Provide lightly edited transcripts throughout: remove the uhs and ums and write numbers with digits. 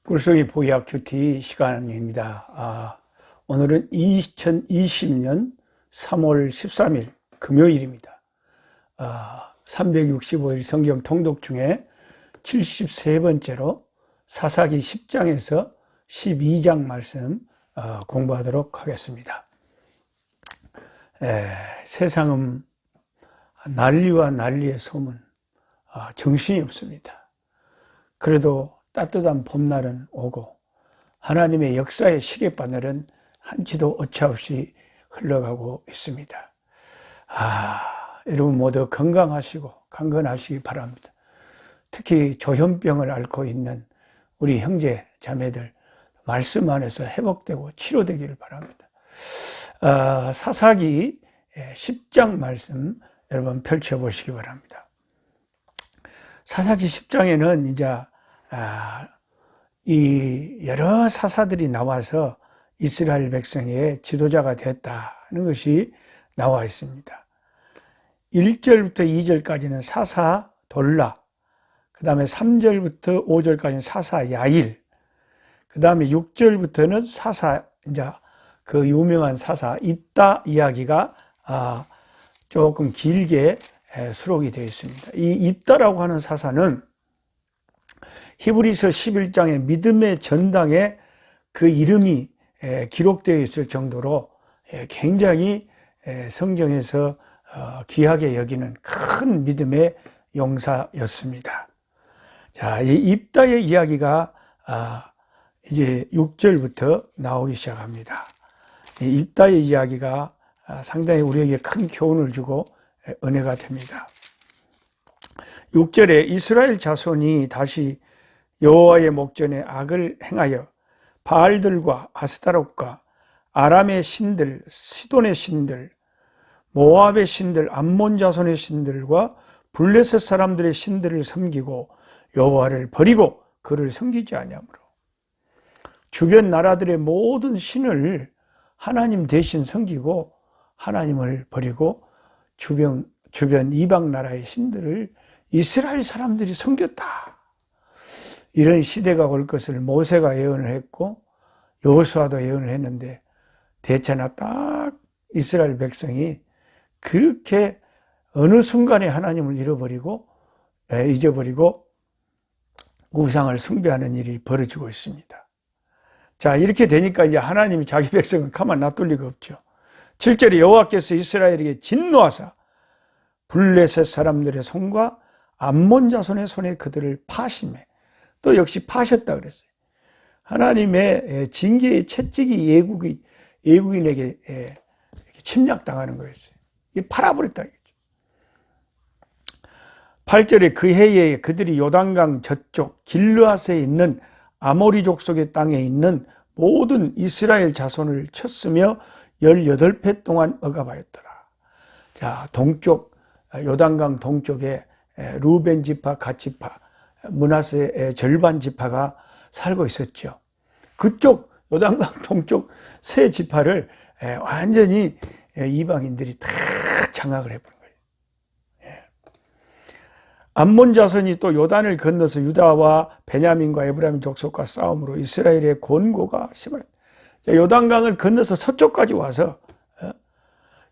꿀송이 보약 큐티 시간입니다. 오늘은 2020년 3월 13일 금요일입니다. 365일 성경 통독 중에 73번째로 사사기 10장에서 12장 말씀 공부하도록 하겠습니다. 세상은 난리와 난리의 소문, 정신이 없습니다. 그래도 따뜻한 봄날은 오고 하나님의 역사의 시계바늘은 한치도 오차없이 흘러가고 있습니다. 여러분 모두 건강하시고 강건하시기 바랍니다. 특히 조현병을 앓고 있는 우리 형제 자매들 말씀 안에서 회복되고 치료되기를 바랍니다. 사사기 10장 말씀 여러분 펼쳐보시기 바랍니다. 사사기 10장에는 이제 이 여러 사사들이 나와서 이스라엘 백성의 지도자가 되었다는 것이 나와 있습니다. 1절부터 2절까지는 사사 돌라, 그 다음에 3절부터 5절까지는 사사 야일, 그 다음에 6절부터는 사사, 이제 그 유명한 사사 입다 이야기가 조금 길게 수록이 되어 있습니다. 이 입다라고 하는 사사는 히브리서 11장의 믿음의 전당에 그 이름이 기록되어 있을 정도로 굉장히 성경에서 귀하게 여기는 큰 믿음의 용사였습니다. 자, 이 입다의 이야기가 이제 6절부터 나오기 시작합니다. 이 입다의 이야기가 상당히 우리에게 큰 교훈을 주고 은혜가 됩니다. 6절에 이스라엘 자손이 다시 여호와의 목전에 악을 행하여 바알들과 아스타롯과 아람의 신들, 시돈의 신들, 모압의 신들, 암몬 자손의 신들과 블레셋 사람들의 신들을 섬기고 여호와를 버리고 그를 섬기지 아니하므로 주변 나라들의 모든 신을 하나님 대신 섬기고 하나님을 버리고 주변 이방 나라의 신들을 이스라엘 사람들이 섬겼다. 이런 시대가 올 것을 모세가 예언을 했고 여호수아도 예언을 했는데 대체나 딱 이스라엘 백성이 그렇게 어느 순간에 하나님을 잊어버리고 우상을 숭배하는 일이 벌어지고 있습니다. 자, 이렇게 되니까 이제 하나님이 자기 백성을 가만 놔둘 리가 없죠. 7절에 여호와께서 이스라엘에게 진노하사 블레셋 사람들의 손과 암몬 자손의 손에 그들을 파심해 또 역시 파셨다 그랬어요. 하나님의 징계의 채찍이 예국인에게 침략당하는 거였어요. 팔아버렸다. 8절에 그 해에 그들이 요단강 저쪽 길르앗에 있는 아모리 족속의 땅에 있는 모든 이스라엘 자손을 쳤으며 18회 동안 억압하였더라. 자, 동쪽 요단강 동쪽에 루벤 지파, 갓 지파, 므낫세의 절반 지파가 살고 있었죠. 그쪽 요단강 동쪽 세 지파를 완전히 이방인들이 다 장악을 해버린 거예요. 암몬 자손이 또 요단을 건너서 유다와 베냐민과 에브라임 족속과 싸움으로 이스라엘의 권고가 심하였다. 요단강을 건너서 서쪽까지 와서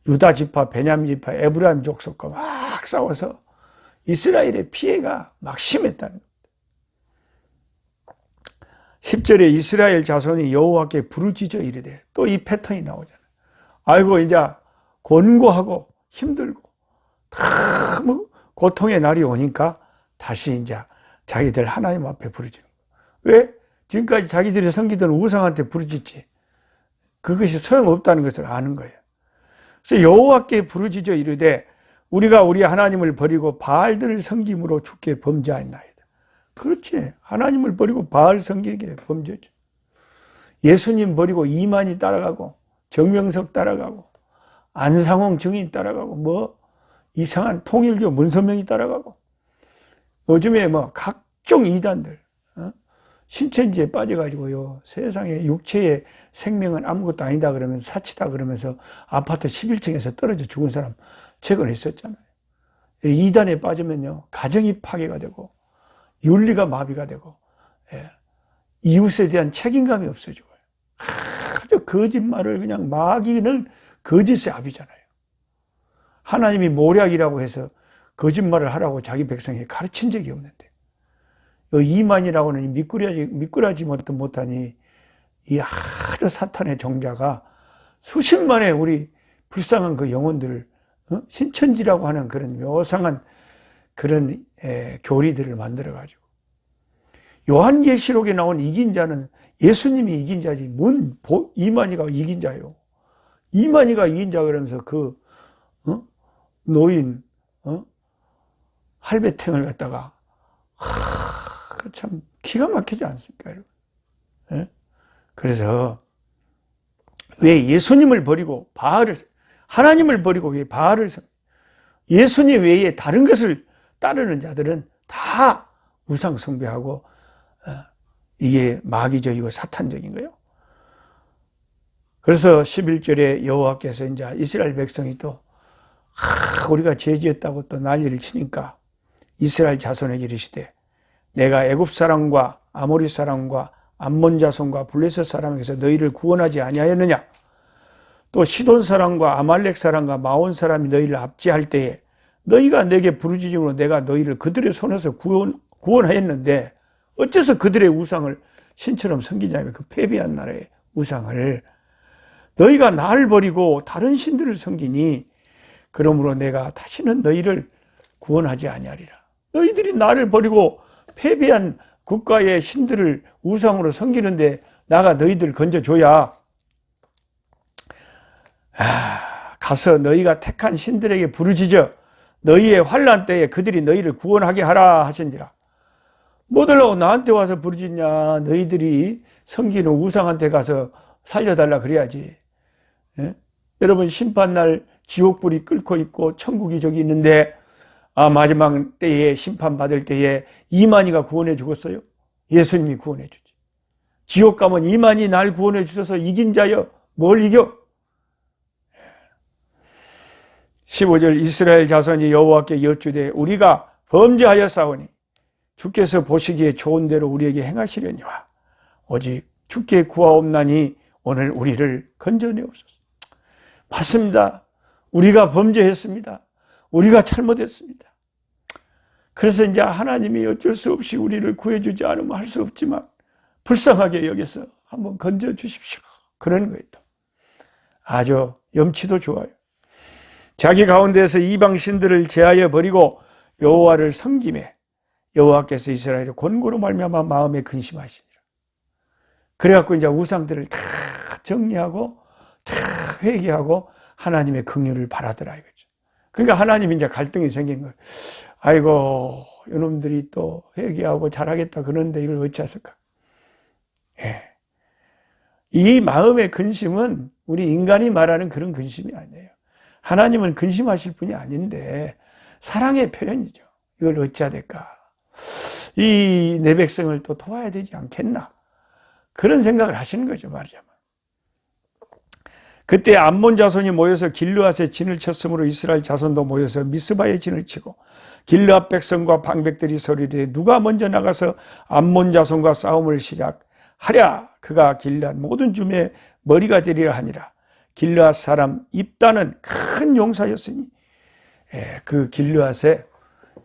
유다 지파, 베냐민 지파, 에브라임 족속과 막 싸워서 이스라엘의 피해가 막 심했다는 겁니다. 10절에 이스라엘 자손이 여호와께 부르짖어 이르되 또 이 패턴이 나오잖아요. 아이고 이제 곤고하고 힘들고 너무 고통의 날이 오니까 다시 이제 자기들 하나님 앞에 부르짖는 거예요. 왜? 지금까지 자기들이 섬기던 우상한테 부르짖지. 그것이 소용없다는 것을 아는 거예요. 그래서 여호와께 부르짖어 이르되 우리가 우리 하나님을 버리고 바알들을 섬김으로 주께 범죄하였나이다. 그렇지. 하나님을 버리고 바알 섬기게 범죄죠. 예수님 버리고 이만희 따라가고 정명석 따라가고 안상홍 증인 따라가고 이상한 통일교 문선명이 따라가고 요즘에 각종 이단들 신천지에 빠져가지고요 세상에 육체의 생명은 아무것도 아니다 그러면서 사치다 그러면서 아파트 11층에서 떨어져 죽은 사람 최근에 있었잖아요. 이단에 빠지면요 가정이 파괴가 되고 윤리가 마비가 되고 이웃에 대한 책임감이 없어지고 아주 거짓말을 그냥 마귀는 거짓의 압이잖아요. 하나님이 모략이라고 해서 거짓말을 하라고 자기 백성에게 가르친 적이 없는데 이만이라고는 미꾸라지 못하니 이 아주 사탄의 종자가 수십만의 우리 불쌍한 그 영혼들을 신천지라고 하는 그런 묘상한 그런 교리들을 만들어가지고 요한계시록에 나온 이긴 자는 예수님이 이긴 자지 뭔 이만희가 이긴 자요. 이만희가 이긴 자 그러면서 그 노인 할배탱을 갖다가 참 기가 막히지 않습니까, 여러분? 예? 그래서 왜 예수님을 버리고 하나님을 버리고 왜 바알을 예수님 외에 다른 것을 따르는 자들은 다 우상 숭배하고 이게 마귀적이고 사탄적인 거예요. 그래서 11절에 여호와께서 이제 이스라엘 백성이 또 우리가 죄지었다고 또 난리를 치니까 이스라엘 자손에게 이르시되 내가 애굽 사람과 아모리 사람과 암몬 자손과 블레셋 사람에게서 너희를 구원하지 아니하였느냐? 또 시돈 사람과 아말렉 사람과 마온 사람이 너희를 압제할 때에 너희가 내게 부르짖음으로 내가 너희를 그들의 손에서 구원하였는데 어째서 그들의 우상을 신처럼 섬기냐면 그 패배한 나라의 우상을 너희가 나를 버리고 다른 신들을 섬기니 그러므로 내가 다시는 너희를 구원하지 아니하리라. 너희들이 나를 버리고 패배한 국가의 신들을 우상으로 섬기는데 나가 너희들 건져줘야 가서 너희가 택한 신들에게 부르짖어 너희의 환난 때에 그들이 너희를 구원하게 하라 하신지라. 뭐들라고 나한테 와서 부르짖냐? 너희들이 섬기는 우상한테 가서 살려달라 그래야지. 예? 여러분 심판날 지옥불이 끓고 있고 천국이 저기 있는데 마지막 때에 심판받을 때에 이만희가 구원해 주겠어요? 예수님이 구원해 주지. 지옥 가면 이만희 날 구원해 주셔서 이긴 자여 뭘 이겨? 15절 이스라엘 자손이 여호와께 여쭈되 우리가 범죄하였사오니 주께서 보시기에 좋은 대로 우리에게 행하시려니와 오직 주께 구하옵나니 오늘 우리를 건져내옵소서. 맞습니다. 우리가 범죄했습니다. 우리가 잘못했습니다. 그래서 이제 하나님이 어쩔 수 없이 우리를 구해주지 않으면 할 수 없지만 불쌍하게 여기서 한번 건져주십시오. 그런 거예요. 아주 염치도 좋아요. 자기 가운데서 이방 신들을 제하여 버리고 여호와를 섬기매 여호와께서 이스라엘의 권고로 말미암아 마음에 근심하시니라. 그래갖고 이제 우상들을 다 정리하고 다 회개하고 하나님의 긍휼을 바라더라 이거죠. 그러니까 하나님이 이제 갈등이 생긴 거예요. 아이고 이놈들이 또 회개하고 잘하겠다 그러는데 이걸 어찌하실까? 예. 이 마음의 근심은 우리 인간이 말하는 그런 근심이 아니에요. 하나님은 근심하실 분이 아닌데 사랑의 표현이죠. 이걸 어찌해야 될까? 이 내 백성을 또 도와야 되지 않겠나? 그런 생각을 하시는 거죠, 말하자면. 그때 암몬 자손이 모여서 길르앗에 진을 쳤으므로 이스라엘 자손도 모여서 미스바에 진을 치고 길르앗 백성과 방백들이 소리되 누가 먼저 나가서 암몬 자손과 싸움을 시작하랴. 그가 길르앗 모든 줌의 머리가 되리라 하니라. 길르앗 사람 입다는 큰 용사였으니 그 길르앗에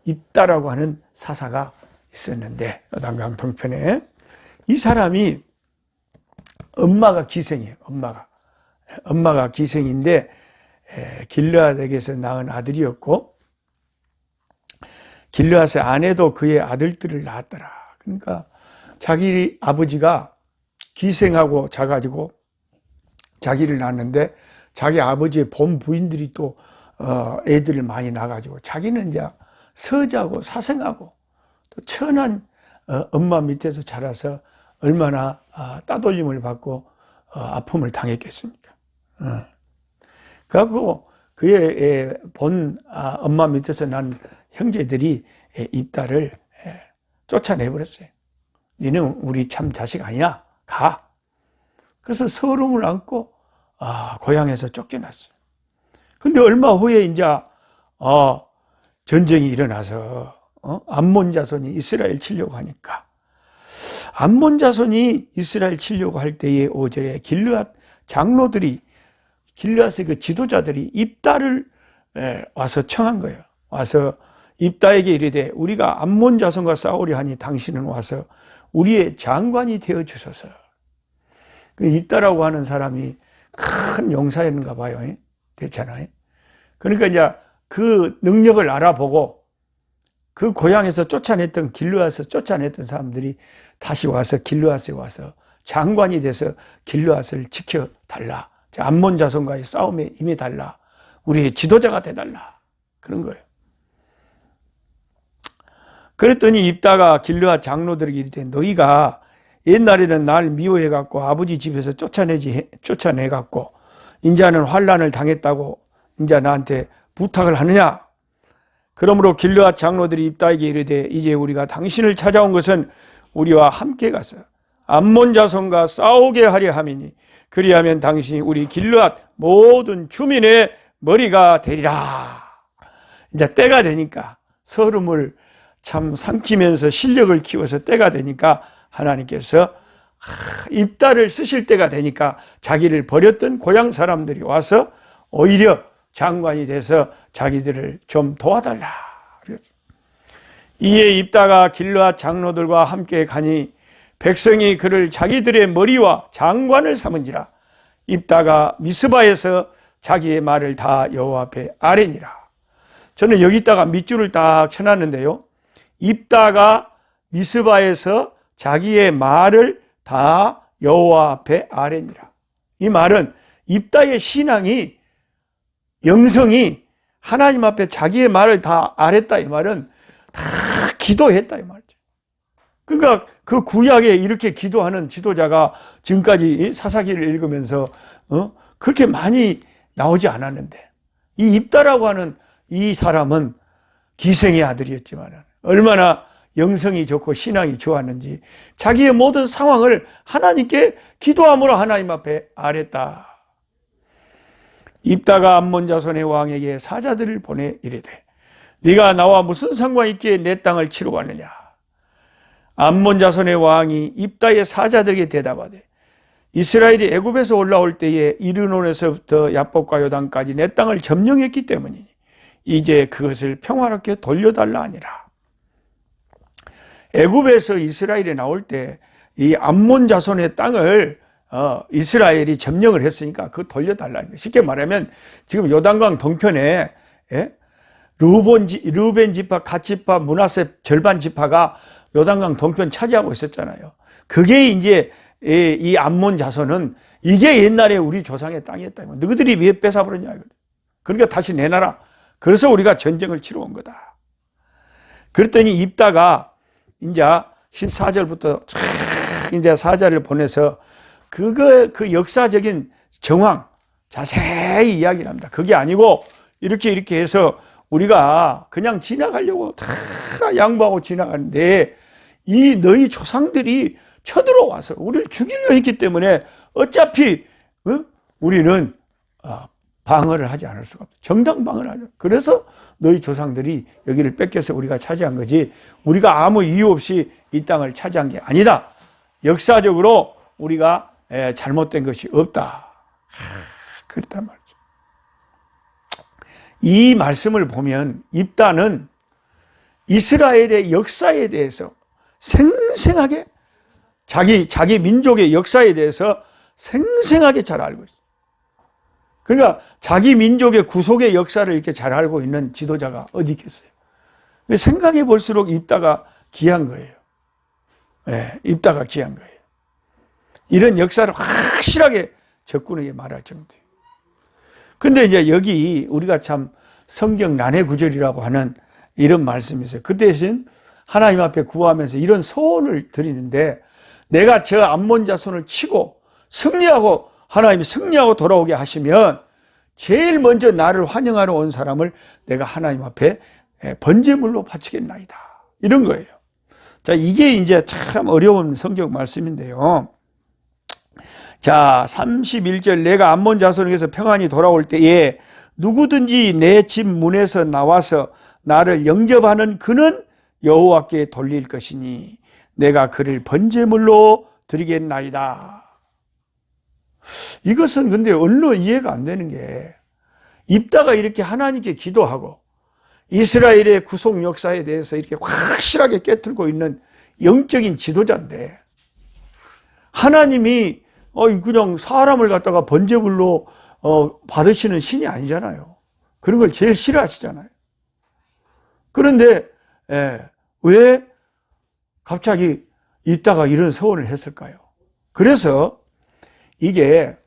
입다라고 하는 사사가 있었는데 요단강 동편에 이 사람이 엄마가 기생이에요. 엄마가 기생인데 길르앗에게서 낳은 아들이었고 길르앗의 아내도 그의 아들들을 낳았더라. 그러니까 자기 아버지가 기생하고 자가지고 자기를 낳았는데 자기 아버지의 본 부인들이 또 애들을 많이 낳아가지고 자기는 이제 서자고 사생하고 또 천한 엄마 밑에서 자라서 얼마나 따돌림을 받고 아픔을 당했겠습니까? 그래갖고 그의 본 엄마 밑에서 난 형제들이 입다를 쫓아내버렸어요. 너는 우리 참 자식 아니야. 가. 그래서 서름을 안고 고향에서 쫓겨났어요. 근데 얼마 후에 이제 전쟁이 일어나서 암몬 자손이 이스라엘 치려고 하니까 암몬 자손이 이스라엘 치려고 할 때에 5절에 길르앗 장로들이, 길르앗의 그 지도자들이 입다를 와서 청한 거예요. 와서 입다에게 이르되 우리가 암몬 자손과 싸우려 하니 당신은 와서 우리의 장관이 되어 주소서. 그 입다라고 하는 사람이 큰 용사였는가 봐요. 됐잖아요. 그러니까 이제 그 능력을 알아보고 그 고향에서 쫓아냈던, 길르앗에서 쫓아냈던 사람들이 다시 와서 길르앗에 와서 장관이 돼서 길르앗을 지켜달라. 암몬 자손과의 싸움에 임해달라. 우리의 지도자가 돼달라. 그런 거예요. 그랬더니 입다가 길르앗 장로들에게 이르되 너희가 옛날에는 날 미워해갖고 아버지 집에서 쫓아내갖고 인자는 환난을 당했다고 인자 나한테 부탁을 하느냐? 그러므로 길르앗 장로들이 입다에게 이르되 이제 우리가 당신을 찾아온 것은 우리와 함께 가서 암몬 자손과 싸우게 하려 함이니 그리하면 당신이 우리 길르앗 모든 주민의 머리가 되리라. 이제 때가 되니까 서름을 참 삼키면서 실력을 키워서 때가 되니까 하나님께서 입다를 쓰실 때가 되니까 자기를 버렸던 고향 사람들이 와서 오히려 장관이 돼서 자기들을 좀 도와달라. 이에 입다가 길르앗 장로들과 함께 가니 백성이 그를 자기들의 머리와 장관을 삼은지라. 입다가 미스바에서 자기의 말을 다 여호와 앞에 아뢰니라. 저는 여기다가 밑줄을 딱 쳐놨는데요. 입다가 미스바에서 자기의 말을 다 여호와 앞에 아뢰니라. 이 말은 입다의 신앙이, 영성이 하나님 앞에 자기의 말을 다 아뢰다, 이 말은 다 기도했다, 이 말이죠. 그러니까 그 구약에 이렇게 기도하는 지도자가 지금까지 사사기를 읽으면서 그렇게 많이 나오지 않았는데, 이 입다라고 하는 이 사람은 기생의 아들이었지만 얼마나 영성이 좋고 신앙이 좋았는지 자기의 모든 상황을 하나님께 기도함으로 하나님 앞에 아뢰다. 입다가 암몬 자손의 왕에게 사자들을 보내 이르되 네가 나와 무슨 상관이 있기에 내 땅을 치러 왔느냐? 암몬 자손의 왕이 입다의 사자들에게 대답하되 이스라엘이 애굽에서 올라올 때에 이르논에서부터 야복과 요단까지 내 땅을 점령했기 때문이니 이제 그것을 평화롭게 돌려달라 하니라. 애굽에서 이스라엘이 나올 때 이 암몬 자손의 땅을 이스라엘이 점령을 했으니까 그거 돌려달라는 거예요. 쉽게 말하면 지금 요단강 동편에 르우벤 지파, 갓 지파, 므낫세 절반 지파가 요단강 동편 차지하고 있었잖아요. 그게 이제 이 암몬 자손은 이게 옛날에 우리 조상의 땅이었다. 너희들이 왜 뺏어버렸냐. 그러니까 다시 내놔라. 그래서 우리가 전쟁을 치러 온 거다. 그랬더니 입다가 이제 14절부터 이제 사자를 보내서 그 역사적인 정황 자세히 이야기를 합니다. 그게 아니고 이렇게 해서 우리가 그냥 지나가려고 다 양보하고 지나가는데 이 너희 조상들이 쳐들어와서 우리를 죽이려 했기 때문에 어차피 우리는 방어를 하지 않을 수가 없다. 정당 방어를 하죠. 그래서 너희 조상들이 여기를 뺏겨서 우리가 차지한 거지 우리가 아무 이유 없이 이 땅을 차지한 게 아니다. 역사적으로 우리가 잘못된 것이 없다. 그렇단 말이죠. 이 말씀을 보면 입다는 이스라엘의 역사에 대해서 생생하게 자기 민족의 역사에 대해서 생생하게 잘 알고 있어요. 그러니까 자기 민족의 구속의 역사를 이렇게 잘 알고 있는 지도자가 어디 있겠어요. 생각해 볼수록 입다가 귀한 거예요. 입다가 귀한 거예요. 이런 역사를 확실하게 적군에게 말할 정도예요. 근데 이제 여기 우리가 참 성경 난해 구절이라고 하는 이런 말씀이 있어요. 그 대신 하나님 앞에 구하면서 이런 소원을 드리는데 내가 저 암몬 자손을 치고 승리하고 하나님이 승리하고 돌아오게 하시면 제일 먼저 나를 환영하러 온 사람을 내가 하나님 앞에 번제물로 바치겠나이다. 이런 거예요. 자, 이게 이제 참 어려운 성경 말씀인데요. 자, 31절 내가 암몬 자손에게서 평안히 돌아올 때에 누구든지 내 집 문에서 나와서 나를 영접하는 그는 여호와께 돌릴 것이니 내가 그를 번제물로 드리겠나이다. 이것은 근데 얼로 이해가 안 되는 게, 입다가 이렇게 하나님께 기도하고 이스라엘의 구속 역사에 대해서 이렇게 확실하게 깨뜨리고 있는 영적인 지도자인데, 하나님이 그냥 사람을 갖다가 번제물로 받으시는 신이 아니잖아요. 그런 걸 제일 싫어하시잖아요. 그런데 왜 갑자기 입다가 이런 서원을 했을까요? 그래서 이게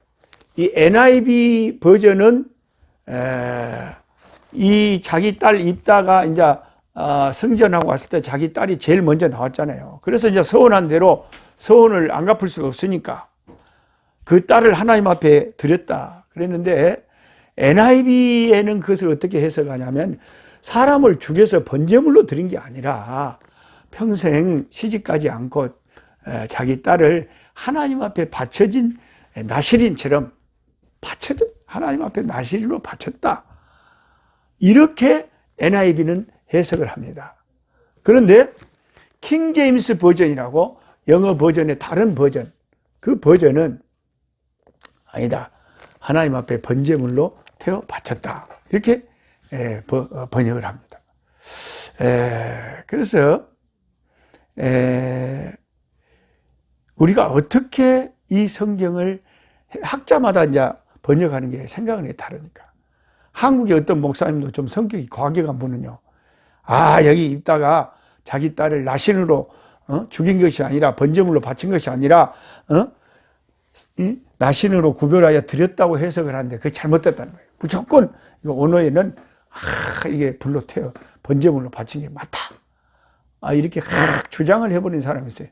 이 NIV 버전은 이 자기 딸 입다가 이제 성전하고 왔을 때 자기 딸이 제일 먼저 나왔잖아요. 그래서 이제 서원한 대로 서원을 안 갚을 수가 없으니까 그 딸을 하나님 앞에 드렸다 그랬는데, NIV에는 그것을 어떻게 해석하냐면, 사람을 죽여서 번제물로 드린 게 아니라 평생 시집가지 않고 자기 딸을 하나님 앞에 바쳐진 나시린처럼 하나님 앞에 나시린으로 바쳤다, 이렇게 NIV는 해석을 합니다. 그런데 킹 제임스 버전이라고 영어 버전의 다른 버전, 그 버전은 아니다, 하나님 앞에 번제물로 태워 바쳤다, 이렇게 번역을 합니다. 그래서 우리가 어떻게 이 성경을 학자마다 이제 번역하는 게 생각이 다르니까, 한국의 어떤 목사님도 좀 성격이 과격한 분은요, 여기 입다가 자기 딸을 나신으로 죽인 것이 아니라, 번제물로 바친 것이 아니라 나신으로 구별하여 드렸다고 해석을 하는데, 그게 잘못됐다는 거예요. 무조건 이거 언어에는 이게 불로 태워 번제물로 바친 게 맞다, 이렇게 확 주장을 해버린 사람이 있어요.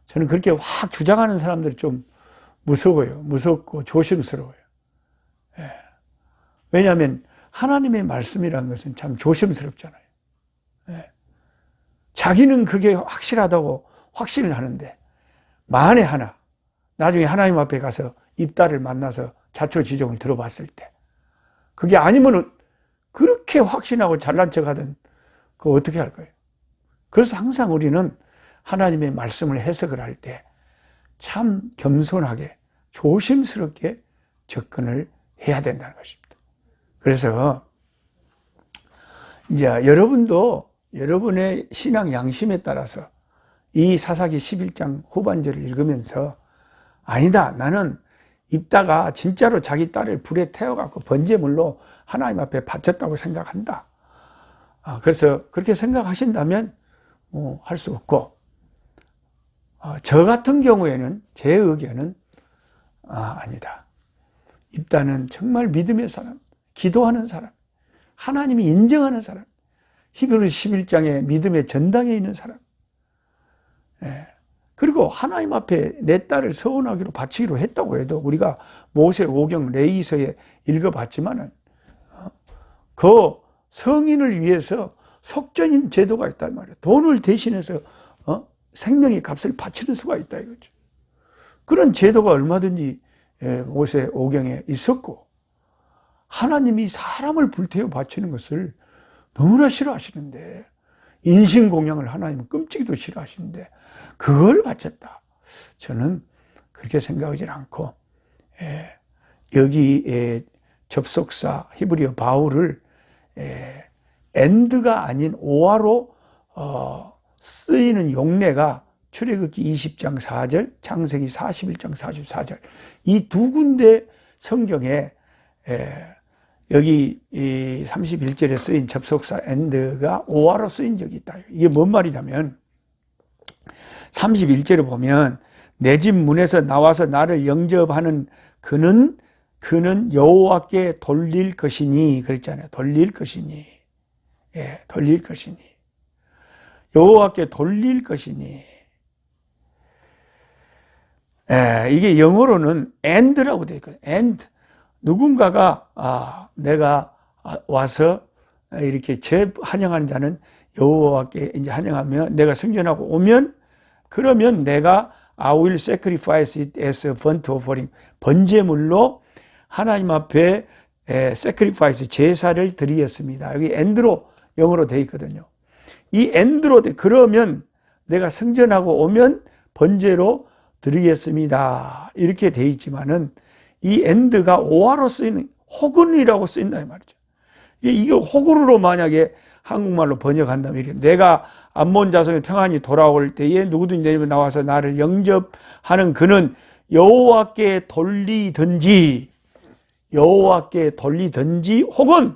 저는 그렇게 확 주장하는 사람들이 좀 무서워요. 무섭고 조심스러워요. 왜냐하면 하나님의 말씀이라는 것은 참 조심스럽잖아요. 자기는 그게 확실하다고 확신을 하는데, 만에 하나 나중에 하나님 앞에 가서 입다를 만나서 자초지종을 들어봤을 때 그게 아니면은 그렇게 확신하고 잘난 척하던 그거 어떻게 할 거예요? 그래서 항상 우리는 하나님의 말씀을 해석을 할 때 참 겸손하게 조심스럽게 접근을 해야 된다는 것입니다. 그래서 이제 여러분도 여러분의 신앙 양심에 따라서 이 사사기 11장 후반절을 읽으면서, 아니다, 나는 입다가 진짜로 자기 딸을 불에 태워갖고 번제물로 하나님 앞에 바쳤다고 생각한다, 그래서 그렇게 생각하신다면 할 수 없고, 저 같은 경우에는 제 의견은 아니다, 입다는 정말 믿음의 사람, 기도하는 사람, 하나님이 인정하는 사람, 히브리서 11장의 믿음의 전당에 있는 사람, 그리고 하나님 앞에 내 딸을 서원하기로 바치기로 했다고 해도, 우리가 모세 오경 레위서에 읽어봤지만은 그 성인을 위해서 속전인 제도가 있단 말이에요. 돈을 대신해서 생명의 값을 바치는 수가 있다 이거죠. 그런 제도가 얼마든지 모세 오경에 있었고, 하나님이 사람을 불태워 바치는 것을 너무나 싫어하시는데, 인신공양을 하나님은 끔찍이도 싫어하시는데 그걸 바쳤다. 저는 그렇게 생각하지 않고, 여기 접속사 히브리어 바울을 엔드가 아닌 오화로 쓰이는 용례가 출애굽기 20장 4절, 창세기 41장 44절, 이 두 군데 성경에 여기 31절에 쓰인 접속사 엔드가 오화로 쓰인 적이 있다. 이게 뭔 말이냐면, 31절에 보면 내 집 문에서 나와서 나를 영접하는 그는 여호와께 돌릴 것이니 그랬잖아요. 돌릴 것이니, 돌릴 것이니, 여호와께 돌릴 것이니. 이게 영어로는 and라고 되어 있거든요. and. 누군가가 내가 와서 이렇게 환영하는 자는 여호와께 이제 환영하며 내가 승전하고 오면, 그러면 내가 I will sacrifice it as a burnt offering, 번제물로 하나님 앞에 sacrifice, 제사를 드리겠습니다. 여기 and로 영어로 되어 있거든요. 이 and로 그러면 내가 승전하고 오면 번제로 드리겠습니다. 이렇게 돼 있지만은 이 and가 or로 쓰이는 혹은이라고 쓰인다 이 말이죠. 이게 혹으로 만약에 한국말로 번역한다면 이렇게 내가 암몬 자손이 평안히 돌아올 때에 누구든지 내 집에 나와서 나를 영접하는 그는 여호와께 돌리든지 혹은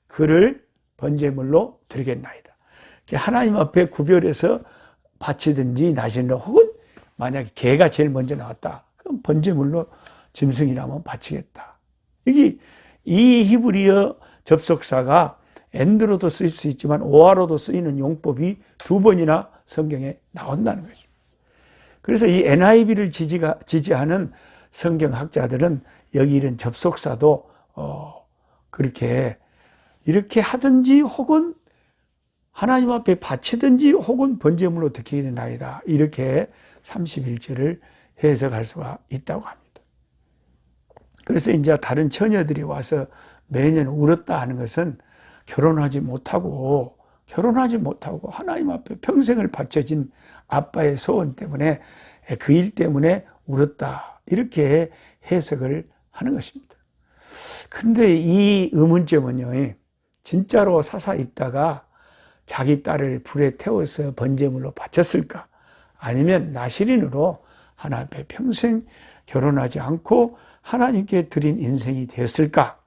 그를 번제물로 드리겠나이다. 하나님 앞에 구별해서 바치든지 나시는 혹은 만약에 개가 제일 먼저 나왔다. 그럼 번제물로 짐승이라면 바치겠다. 이 히브리어 접속사가 and로도 쓰일 수 있지만 or로도 쓰이는 용법이 두 번이나 성경에 나온다는 거죠. 그래서 이 NIV를 지지하는 성경학자들은 여기 이런 접속사도 그렇게 이렇게 하든지 혹은 하나님 앞에 바치든지 혹은 번제물로 드리겠나이다. 이렇게 31절을 해석할 수가 있다고 합니다. 그래서 이제 다른 처녀들이 와서 매년 울었다 하는 것은 결혼하지 못하고 하나님 앞에 평생을 바쳐진 아빠의 소원 때문에 그 일 때문에 울었다. 이렇게 해석을 하는 것입니다. 근데 이 의문점은요, 진짜로 사사 입다가 자기 딸을 불에 태워서 번제물로 바쳤을까? 아니면 나시린으로 하나님 앞에 평생 결혼하지 않고 하나님께 드린 인생이 되었을까?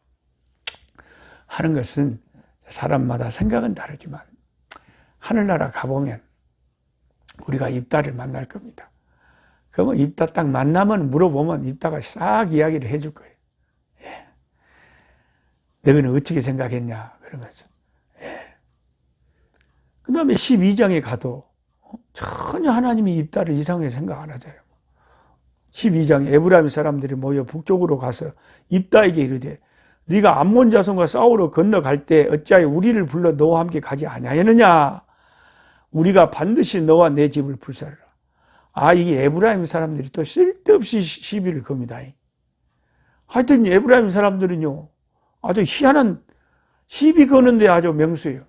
하는 것은 사람마다 생각은 다르지만 하늘나라 가보면 우리가 입다를 만날 겁니다. 그러면 입다 딱 만나면 물어보면 입다가 싹 이야기를 해줄 거예요. 예. 너희는 어떻게 생각했냐 그러면서. 예. 그 다음에 12장에 가도 전혀 하나님이 입다를 이상하게 생각 안 하잖아요. 12장에 에브라임 사람들이 모여 북쪽으로 가서 입다에게 이르되 네가 암몬 자손과 싸우러 건너갈 때 어찌하여 우리를 불러 너와 함께 가지 아니하였느냐? 우리가 반드시 너와 내 집을 불사르라. 이게 에브라임 사람들이 또 쓸데없이 시비를 겁니다. 하여튼 에브라임 사람들은요, 아주 희한한 시비 거는데 아주 명수예요.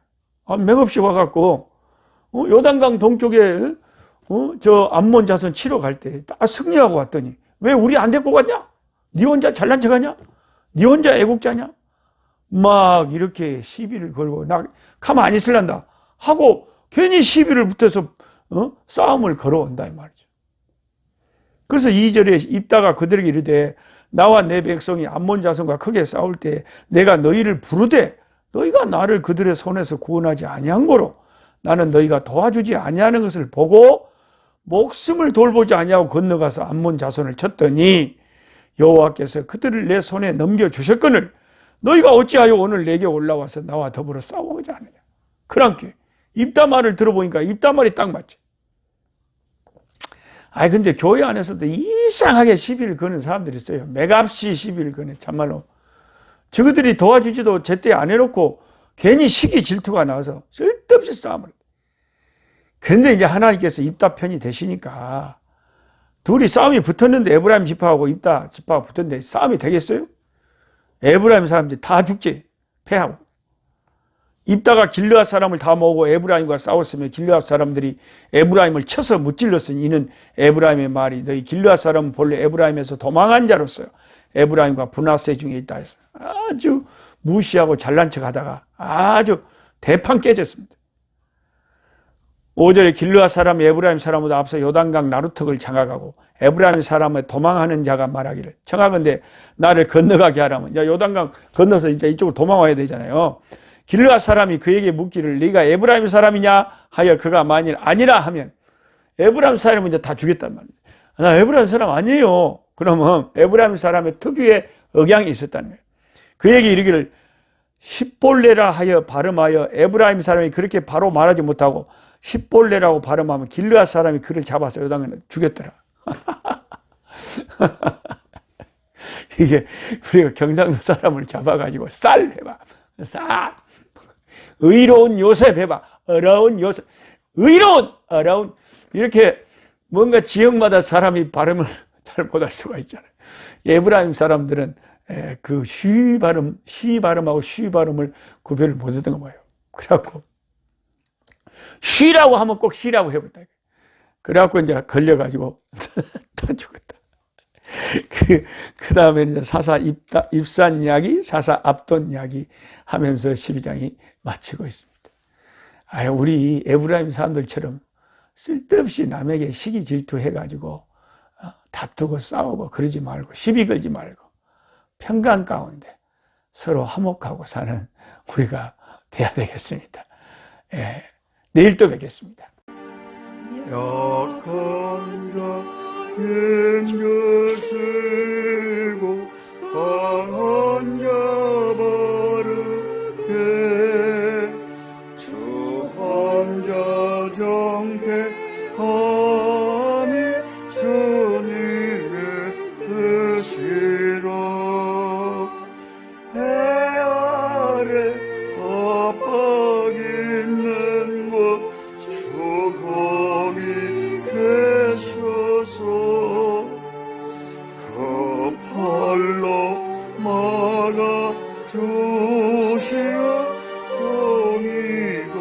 맥없이 와갖고 요단강 동쪽에 저 암몬 자손 치러 갈 때 다 승리하고 왔더니 왜 우리 안 데리고 갔냐? 네 혼자 잘난 척하냐? 네 혼자 애국자냐? 막 이렇게 시비를 걸고 나 가만 안 있을란다 하고 괜히 시비를 붙어서 싸움을 걸어온다 이 말이죠. 그래서 2절에 입다가 그들에게 이르되 나와 내 백성이 암몬 자손과 크게 싸울 때 내가 너희를 부르되 너희가 나를 그들의 손에서 구원하지 아니한 거로 나는 너희가 도와주지 아니하는 것을 보고 목숨을 돌보지 아니하고 건너가서 암몬 자손을 쳤더니 여호와께서 그들을 내 손에 넘겨주셨거늘 너희가 어찌하여 오늘 내게 올라와서 나와 더불어 싸우고자 하느냐. 그랑께 입다 말을 들어보니까 입다 말이 딱 맞죠. 근데 교회 안에서도 이상하게 시비를 거는 사람들이 있어요. 맥없이 시비를 거네. 참말로 저들이 도와주지도 제때 안 해놓고 괜히 시기 질투가 나와서 쓸데없이 싸움을. 그런데 이제 하나님께서 입다 편이 되시니까 둘이 싸움이 붙었는데 에브라임 지파하고 입다 지파가 붙었는데 싸움이 되겠어요? 에브라임 사람들이 다 죽지. 패하고. 입다가 길르앗 사람을 다 모으고 에브라임과 싸웠으며 길르앗 사람들이 에브라임을 쳐서 무찔렀으니 이는 에브라임의 말이 너희 길르앗 사람은 본래 에브라임에서 도망한 자로서 에브라임과 분하세 중에 있다 했습니다. 아주 무시하고 잘난 척하다가 아주 대판 깨졌습니다. 5절에 길르앗 사람 에브라임 사람보다 앞서 요단강 나루턱을 장악하고 에브라임 사람의 도망하는 자가 말하기를 청하건대 나를 건너가게 하라면 요단강 건너서 이제 이쪽으로 도망와야 되잖아요. 길르앗 사람이 그에게 묻기를 네가 에브라임 사람이냐 하여 그가 만일 아니라 하면 에브라임 사람은 이제 다 죽였단 말이에요. 나 에브라임 사람 아니에요. 그러면 에브라임 사람의 특유의 억양이 있었다는 거예요. 그에게 이르기를 십볼레라 하여 발음하여 에브라임 사람이 그렇게 바로 말하지 못하고 십볼레라고 발음하면 길르앗 사람이 그를 잡아서 요단강에 죽였더라. 이게 우리가 경상도 사람을 잡아가지고 쌀 해봐. 쌀. 의로운 요셉 해봐. 어려운 요셉. 의로운, 어려운. 이렇게 뭔가 지역마다 사람이 발음을 잘 못할 수가 있잖아요. 에브라임 사람들은 그 시 발음하고 쉬 발음을 구별을 못했던 거예요. 그래갖고 쉬라고 하면 꼭 쉬라고 해버렸다. 그래갖고 이제 걸려가지고 다 죽었다. 그 다음에 이제 사사 입산 이야기, 사사 압돈 이야기 하면서 12장이 마치고 있습니다. 우리 에브라임 사람들처럼 쓸데없이 남에게 시기 질투해가지고 다투고 싸우고 그러지 말고 시비 걸지 말고 평강 가운데 서로 화목하고 사는 우리가 돼야 되겠습니다. 내일 또 뵙겠습니다. 약한 자 힘쓰고 강한 자 바르게 추한 자 정택함이 주님의 뜻이라. 해 아래 압박 있는 곳 주 거기 계셔서 그 팔로 막아 주시어 정의가